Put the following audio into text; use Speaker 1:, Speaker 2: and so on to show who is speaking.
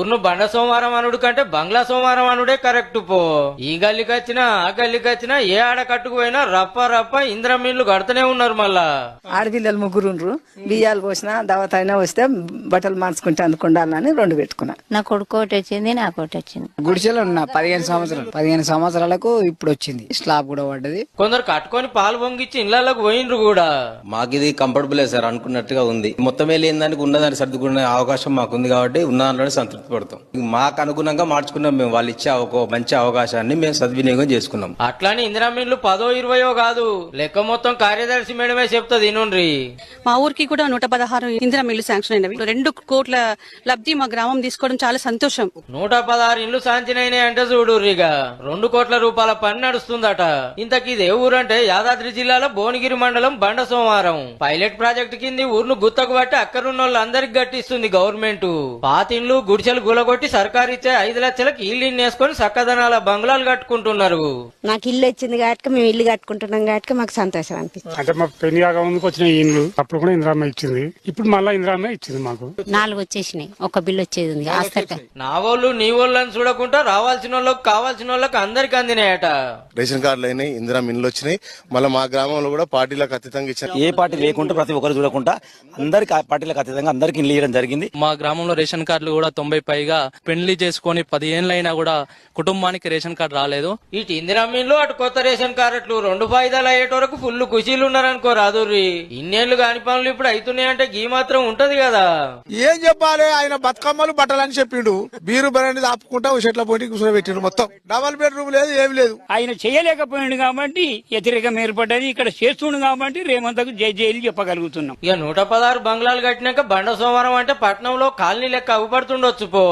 Speaker 1: ఊరును బండ సోమవారం అనుడు కంటే బంగ్లా సోమవారం అనుడే కరెక్ట్ పో. ఈ గల్లికి వచ్చినా ఆ గల్లికి వచ్చినా ఏ ఆడ కట్టుకు పోయినా రప్ప రప్ప ఇంద్రమిన్లు కడుతూనే ఉన్నారు. మళ్ళా
Speaker 2: ఆడపిల్లలు ముగ్గురుండ్రు, బియ్యాలు పోసినా దావత్ అయినా వస్తే బట్టలు మార్చుకుంటే అందుకుండాలని 2 పెట్టుకున్నా.
Speaker 3: నా కొడుకు ఒకటి వచ్చింది, నాకు ఒకటి వచ్చింది.
Speaker 4: గుడిసెలో ఉన్నా 15 సంవత్సరాలకు ఇప్పుడు వచ్చింది. స్లాబ్ కూడా పడ్డది.
Speaker 1: కొందరు కట్టుకొని పాలు పొంగిచ్చి ఇళ్లకు పోయిండ్రు కూడా.
Speaker 5: మాకు ఇది కంఫర్టబుల్ సార్, అనుకున్నట్టుగా ఉంది. మొత్తమే లేని దానికి ఉన్నదాన్ని సర్దుకునే అవకాశం మాకుంది కాబట్టి ఉన్న దాంట్లోనే సంతృప్తి పడతాం. మాకు అనుగుణంగా మార్చుకున్నాం మేము. వాళ్ళు ఇచ్చే ఒక మంచి అవకాశాన్ని మేము సద్వినియోగం చేసుకున్నాం.
Speaker 1: అట్లాని ఇందిరామిన్లు 10 20 కాదు, లెక్క మొత్తం కార్యదర్శి మేడమే చెప్తుంది. నుండ్రి
Speaker 6: మా ఊరికి కూడా 116 ఇందిరా మిల్లు శాంక్షన్ అయినవి. 2 కోట్ల లబ్ధి మా గ్రామం తీసుకోవడం చాలా సంతోషం.
Speaker 1: 116 ఇండ్లు సాంచినైనాయి అంటే చూడుర్రిగా 2 కోట్ల రూపాయల పని నడుస్తుందట. ఇంతకీ ఇదే ఊరంటే యాదాద్రి జిల్లాలో భువనగిరి మండలం బండ సోమవారం. పైలట్ ప్రాజెక్టు కింది ఊరును గుత్తకు బట్టి అక్కడున్న వాళ్ళందరికి గట్టిస్తుంది గవర్నమెంట్. పాతిండ్లు గుడిసెలు గులగొట్టి సర్కారు ఇచ్చే 5 లక్షలకు ఇల్లు వేసుకొని చక్కదనాల బంగ్లాలు కట్టుకుంటున్నారు.
Speaker 3: నాకు ఇల్లు వచ్చింది కాబట్టి మేము ఇల్లు కట్టుకుంటున్నాం కాబట్టి మాకు సంతోషం అనిపిస్తుంది.
Speaker 7: అంటే మా పెళ్లి కాక ముందుకు వచ్చిన ఇండ్లు అప్పుడు కూడా ఇందిరామ్మ ఇచ్చింది, ఇప్పుడు మళ్ళా ఇందిరామ్మ ఇచ్చింది మాకు.
Speaker 3: 4 వచ్చేసినాయి, ఒక బిల్లు వచ్చేది ఉంది.
Speaker 1: నా వాళ్ళు నీ వాళ్ళని చూడకుండా రావాల్సిన వాళ్ళకి కావాల్సిన వాళ్ళకి అందరికి అందినాయట.
Speaker 8: రేషన్ కార్డులు అయినాయి, ఇందిరా మిన్లు వచ్చినాయి. మళ్ళీ మా గ్రామంలో కూడా పార్టీలకు అతీతంగా ఇచ్చారు.
Speaker 9: ఏ పార్టీ లేకుండా ప్రతి ఒక్కరు చూడకుండా అందరికి పార్టీలకు అతీతంగా అందరికి ఇల్లు ఇవ్వడం జరిగింది.
Speaker 10: మా గ్రామంలో రేషన్ కార్డులు కూడా 90 పైగా పెళ్లి చేసుకుని 10 ఏళ్ళైనా కూడా కుటుంబానికి రేషన్ కార్డు రాలేదు.
Speaker 1: ఇటు ఇందిరామీన్లు అటు కొత్త రేషన్ కార్డులు 2 ఫాయిదాలు అయ్యేట వరకు ఫుల్ ఖుషీలు ఉన్నారనుకో రాదుర్రి. ఇన్నేళ్లు కాని పనులు ఇప్పుడు అవుతున్నాయంటే గీ మాత్రం ఉంటది కదా.
Speaker 11: ఏం చెప్పాలి, ఆయన బతుకమ్మలు బట్టలని చెప్పిండు. బీరు బరణి ఆపుకుంటా చెట్ల పోటీ కూర్చోబెట్టిండు. మొత్తం డబల్ బెడ్రూమ్ లేదు, ఏమి లేదు.
Speaker 4: ఆయన చేయలేకపోయిండు కాబట్టి వ్యతిరేకం ఏర్పడ్డది. ఇక్కడ చేస్తుండు కాబట్టి రేమంతకు జైలు చెప్పగలుగుతున్నాం.
Speaker 1: ఇక 116 బంగ్లాలు కట్టినాక బండ సోమవారం అంటే పట్నంలో కాలనీ లెక్క అవ్వబడుతుండొచ్చు పో.